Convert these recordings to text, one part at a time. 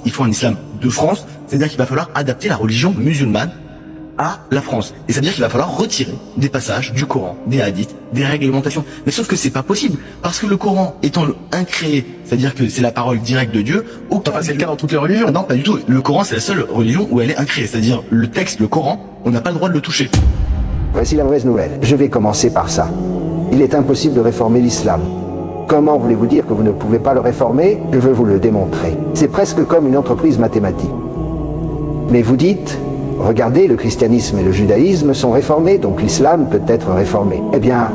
Il faut un islam de France, c'est-à-dire qu'il va falloir adapter la religion musulmane à la France. Et ça veut dire qu'il va falloir retirer des passages du Coran, des hadiths, des réglementations. Mais sauf que c'est pas possible, parce que le Coran étant le incréé, c'est-à-dire que c'est la parole directe de Dieu, enfin, c'est le cas dans toutes les religions. Non, pas du tout. Le Coran, c'est la seule religion où elle est incréée, c'est-à-dire le texte, le Coran, on n'a pas le droit de le toucher. Voici la mauvaise nouvelle. Je vais commencer par ça. Il est impossible de réformer l'islam. Comment voulez-vous dire que vous ne pouvez pas le réformer? Je veux vous le démontrer. C'est presque comme une entreprise mathématique. Mais vous dites, regardez, le christianisme et le judaïsme sont réformés, donc l'islam peut être réformé. Eh bien,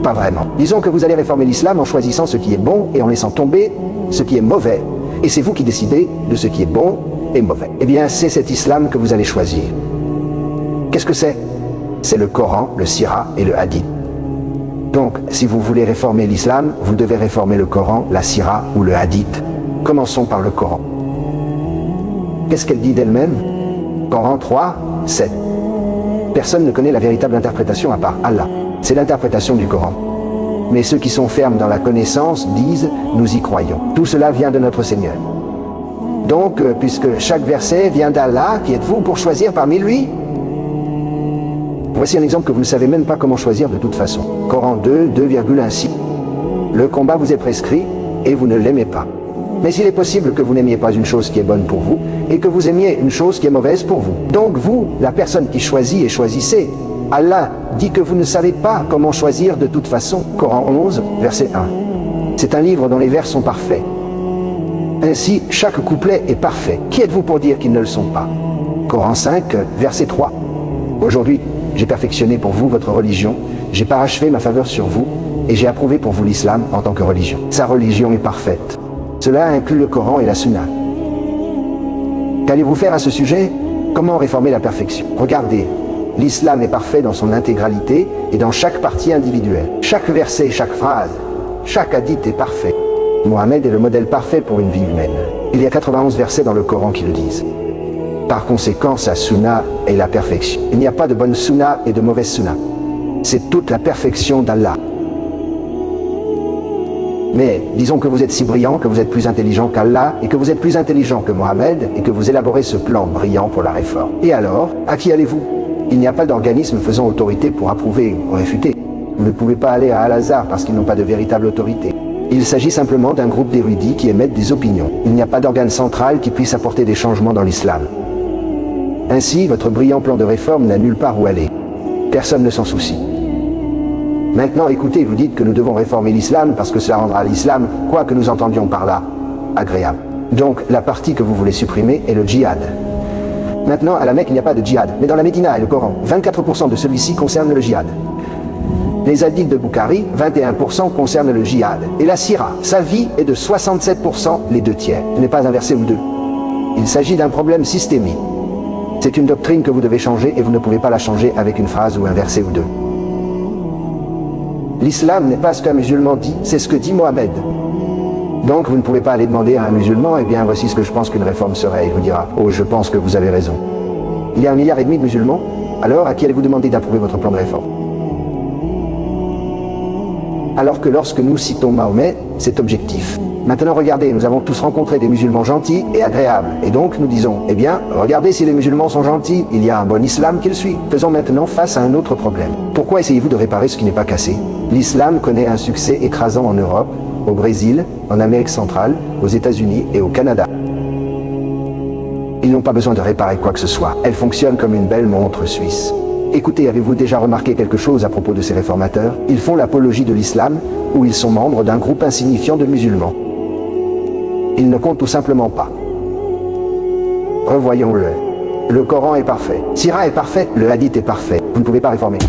pas vraiment. Disons que vous allez réformer l'islam en choisissant ce qui est bon et en laissant tomber ce qui est mauvais. Et c'est vous qui décidez de ce qui est bon et mauvais. Eh bien, c'est cet islam que vous allez choisir. Qu'est-ce que c'est? C'est le Coran, le Sira et le Hadith. Donc, si vous voulez réformer l'islam, vous devez réformer le Coran, la Sira ou le Hadith. Commençons par le Coran. Qu'est-ce qu'elle dit d'elle-même? Coran 3, 7. Personne ne connaît la véritable interprétation à part Allah. C'est l'interprétation du Coran. Mais ceux qui sont fermes dans la connaissance disent « nous y croyons ». Tout cela vient de notre Seigneur. Donc, puisque chaque verset vient d'Allah, qui êtes-vous pour choisir parmi lui? Voici un exemple que vous ne savez même pas comment choisir de toute façon. Coran 2, 2,16. Le combat vous est prescrit et vous ne l'aimez pas. Mais il est possible que vous n'aimiez pas une chose qui est bonne pour vous et que vous aimiez une chose qui est mauvaise pour vous. Donc vous, la personne qui choisit et choisissez, Allah dit que vous ne savez pas comment choisir de toute façon. Coran 11, verset 1. C'est un livre dont les vers sont parfaits. Ainsi, chaque couplet est parfait. Qui êtes-vous pour dire qu'ils ne le sont pas? Coran 5, verset 3. Aujourd'hui, j'ai perfectionné pour vous votre religion, j'ai parachevé ma faveur sur vous, et j'ai approuvé pour vous l'islam en tant que religion. Sa religion est parfaite. Cela inclut le Coran et la Sunna. Qu'allez-vous faire à ce sujet? Comment réformer la perfection? Regardez, l'islam est parfait dans son intégralité et dans chaque partie individuelle. Chaque verset, chaque phrase, chaque hadith est parfait. Mohammed est le modèle parfait pour une vie humaine. Il y a 91 versets dans le Coran qui le disent. Par conséquent, sa sunna est la perfection. Il n'y a pas de bonne sunna et de mauvaise sunna. C'est toute la perfection d'Allah. Mais disons que vous êtes si brillant, que vous êtes plus intelligent qu'Allah, et que vous êtes plus intelligent que Mohammed, et que vous élaborez ce plan brillant pour la réforme. Et alors, à qui allez-vous? Il n'y a pas d'organisme faisant autorité pour approuver ou réfuter. Vous ne pouvez pas aller à Al-Azhar parce qu'ils n'ont pas de véritable autorité. Il s'agit simplement d'un groupe d'érudits qui émettent des opinions. Il n'y a pas d'organe central qui puisse apporter des changements dans l'islam. Ainsi, votre brillant plan de réforme n'a nulle part où aller. Personne ne s'en soucie. Maintenant, écoutez, vous dites que nous devons réformer l'islam parce que cela rendra l'islam, quoi que nous entendions par là, agréable. Donc, la partie que vous voulez supprimer est le djihad. Maintenant, à la Mecque, il n'y a pas de djihad, mais dans la Médina et le Coran, 24% de celui-ci concerne le djihad. Les hadiths de Bukhari, 21% concernent le djihad. Et la Sira, sa vie est de 67%, les 2/3. Ce n'est pas un verset ou deux. Il s'agit d'un problème systémique. C'est une doctrine que vous devez changer et vous ne pouvez pas la changer avec une phrase ou un verset ou deux. L'islam n'est pas ce qu'un musulman dit, c'est ce que dit Mohammed. Donc vous ne pouvez pas aller demander à un musulman, eh bien voici ce que je pense qu'une réforme serait. Il vous dira, oh je pense que vous avez raison. Il y a 1,5 milliard de musulmans, alors à qui allez-vous demander d'approuver votre plan de réforme? Alors que lorsque nous citons Mahomet, c'est objectif. Maintenant regardez, nous avons tous rencontré des musulmans gentils et agréables. Et donc nous disons, eh bien, regardez si les musulmans sont gentils, il y a un bon islam qu'ils suivent. Faisons maintenant face à un autre problème. Pourquoi essayez-vous de réparer ce qui n'est pas cassé? L'islam connaît un succès écrasant en Europe, au Brésil, en Amérique centrale, aux États-Unis et au Canada. Ils n'ont pas besoin de réparer quoi que ce soit. Elle fonctionne comme une belle montre suisse. Écoutez, avez-vous déjà remarqué quelque chose à propos de ces réformateurs? Ils font l'apologie de l'islam, ou ils sont membres d'un groupe insignifiant de musulmans. Ils ne comptent tout simplement pas. Revoyons-le. Le Coran est parfait. Sira est parfait. Le Hadith est parfait. Vous ne pouvez pas réformer.